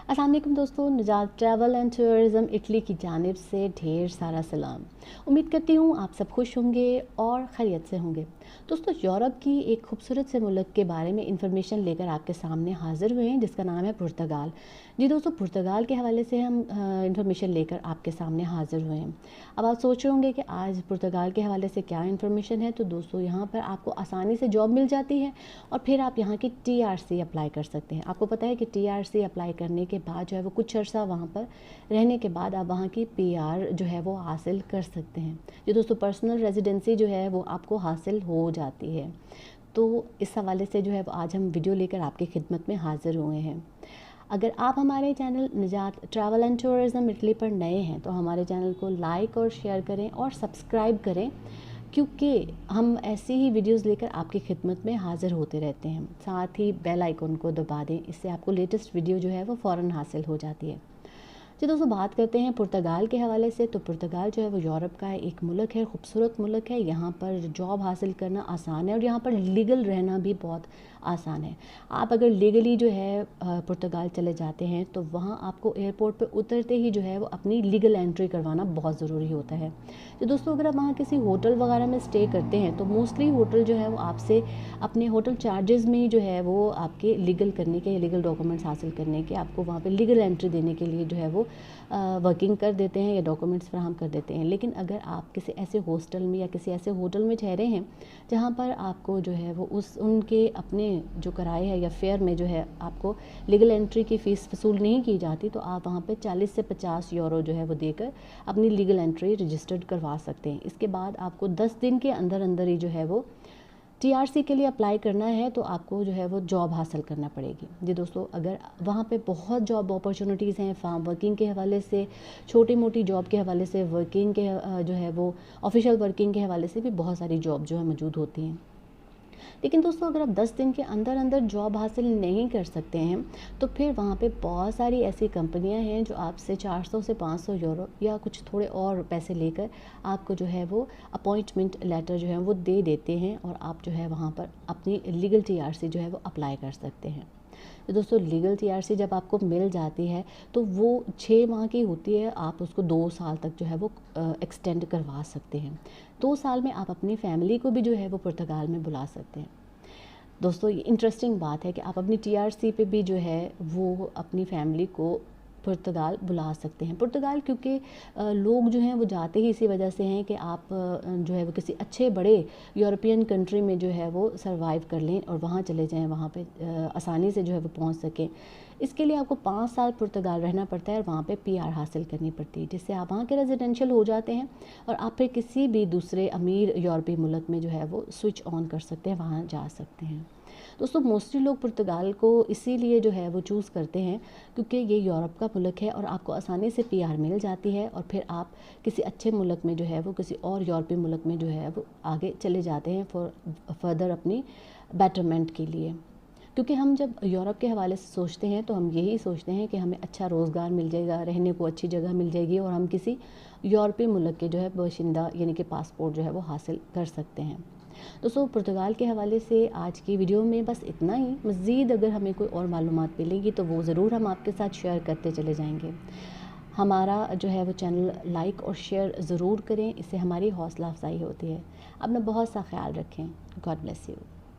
अस्सलाम वालेकुम दोस्तों, निजात ट्रैवल एंड टूरिज़्म इटली की जानिब से ढेर सारा सलाम। उम्मीद करती हूँ आप सब खुश होंगे और खैरियत से होंगे। दोस्तों, यूरोप की एक खूबसूरत से मुल्क के बारे में इंफॉर्मेशन लेकर आपके सामने हाज़िर हुए हैं, जिसका नाम है पुर्तगाल। जी दोस्तों, पुर्तगाल के हवाले से हम इंफॉर्मेशन लेकर आपके सामने हाज़िर हुए हैं। अब आप सोच रहे होंगे कि आज पुर्तगाल के हवाले से क्या इन्फॉर्मेशन है। तो दोस्तों, यहाँ पर आपको आसानी से जॉब मिल जाती है और फिर आप यहाँ की TRC अप्लाई कर सकते हैं। आपको पता है कि TRC अप्लाई करने के बाद जो है वो कुछ अर्सा वहाँ पर रहने के बाद आप वहाँ की PR जो है वो हासिल कर सकते हैं। जो दोस्तों, पर्सनल रेजिडेंसी जो है वो आपको हासिल हो जाती है। तो इस हवाले से जो है आज हम वीडियो लेकर आपकी खिदमत में हाज़िर हुए हैं। अगर आप हमारे चैनल निजात ट्रैवल एंड टूरिज़्म इटली पर नए हैं तो हमारे चैनल को लाइक और शेयर करें और सब्सक्राइब करें, क्योंकि हम ऐसी ही वीडियोस लेकर आपकी खिदमत में हाज़िर होते रहते हैं। साथ ही बेल आइकन को दबा दें, इससे आपको लेटेस्ट वीडियो जो है वो फ़ौरन हासिल हो जाती है। जी दोस्तों, बात करते हैं पुर्तगाल के हवाले से। तो पुर्तगाल जो है वो यूरोप का एक मुल्क है, खूबसूरत मुल्क है। यहाँ पर जॉब हासिल करना आसान है और यहाँ पर लीगल रहना भी बहुत आसान है। आप अगर लीगली जो है पुर्तगाल चले जाते हैं तो वहाँ आपको एयरपोर्ट पे उतरते ही जो है वो अपनी लीगल एंट्री करवाना बहुत ज़रूरी होता है। तो दोस्तों, अगर आप वहाँ किसी होटल वगैरह में स्टे करते हैं तो मोस्टली होटल जो है वो आपसे अपने होटल चार्जेस में ही जो है वो आपके लीगल करने के, लीगल डॉक्यूमेंट्स हासिल करने के, आपको वहाँ पे लीगल एंट्री देने के लिए जो है वो वर्किंग कर देते हैं या डॉक्यूमेंट्स फराहम कर देते हैं। लेकिन अगर आप किसी ऐसे हॉस्टल में या किसी ऐसे होटल में ठहरे हैं जहाँ पर आपको जो है वो उनके अपने जो किराए है या फेयर में जो है आपको लीगल एंट्री की फ़ीस वसूल नहीं की जाती, तो आप वहाँ पे 40 से 50 यूरो जो है वो देकर अपनी लीगल एंट्री रजिस्टर्ड करवा सकते हैं। इसके बाद आपको 10 दिन के अंदर अंदर ही जो है वो TRC के लिए अप्लाई करना है, तो आपको जो है वो जॉब हासिल करना पड़ेगी। जी दोस्तों, अगर वहाँ पे बहुत जॉब अपॉर्चुनिटीज़ हैं फार्म वर्किंग के हवाले से, छोटी मोटी जॉब के हवाले से, वर्किंग के जो है वो ऑफिशियल वर्किंग के हवाले से भी बहुत सारी जॉब जो है मौजूद होती हैं। लेकिन दोस्तों, अगर आप 10 दिन के अंदर अंदर जॉब हासिल नहीं कर सकते हैं तो फिर वहाँ पे बहुत सारी ऐसी कंपनियाँ हैं जो आपसे 400 से 500 यूरो या कुछ थोड़े और पैसे लेकर आपको जो है वो अपॉइंटमेंट लेटर जो है वो दे देते हैं और आप जो है वहाँ पर अपनी लीगल TRC जो है वो अप्लाई कर सकते हैं। तो दोस्तों, लीगल TRC जब आपको मिल जाती है तो वो 6 माह की होती है, आप उसको 2 साल तक जो है वो एक्सटेंड करवा सकते हैं। 2 साल में आप अपनी फैमिली को भी जो है वो पुर्तगाल में बुला सकते हैं। दोस्तों, ये इंटरेस्टिंग बात है कि आप अपनी TRC पे भी जो है वो अपनी फैमिली को पुर्तगाल बुला सकते हैं। पुर्तगाल क्योंकि लोग जो हैं वो जाते ही इसी वजह से हैं कि आप जो है वो किसी अच्छे बड़े यूरोपियन कंट्री में जो है वो सरवाइव कर लें और वहाँ चले जाएं, वहाँ पे आसानी से जो है वो पहुँच सकें। इसके लिए आपको 5 साल पुर्तगाल रहना पड़ता है और वहाँ पे PR हासिल करनी पड़ती है, जिससे आप वहाँ के रेजिडेंशियल हो जाते हैं और आप फिर किसी भी दूसरे अमीर यूरोपीय मुल्क में जो है वो स्विच ऑन कर सकते हैं, वहाँ जा सकते हैं। दोस्तों, मोस्टली लोग पुर्तगाल को इसीलिए जो है वो चूज़ करते हैं क्योंकि ये यूरोप का मुल्क है और आपको आसानी से PR मिल जाती है और फिर आप किसी अच्छे मुल्क में जो है वो किसी और यूरोपीय मुल्क में जो है वो आगे चले जाते हैं फर्दर अपनी बेटरमेंट के लिए। क्योंकि हम जब यूरोप के हवाले से सोचते हैं तो हम यही सोचते हैं कि हमें अच्छा रोज़गार मिल जाएगा, रहने को अच्छी जगह मिल जाएगी और हम किसी यूरोपीय मुल्क के जो है बाशिंदा यानी कि पासपोर्ट जो है वो हासिल कर सकते हैं। दोस्तों, पुर्तगाल के हवाले से आज की वीडियो में बस इतना ही। मज़ीद अगर हमें कोई और मालूमात मिलेगी तो वो ज़रूर हम आपके साथ शेयर करते चले जाएंगे। हमारा जो है वो चैनल लाइक और शेयर ज़रूर करें, इससे हमारी हौसला अफजाई होती है। अपना बहुत सा ख्याल रखें। God bless you.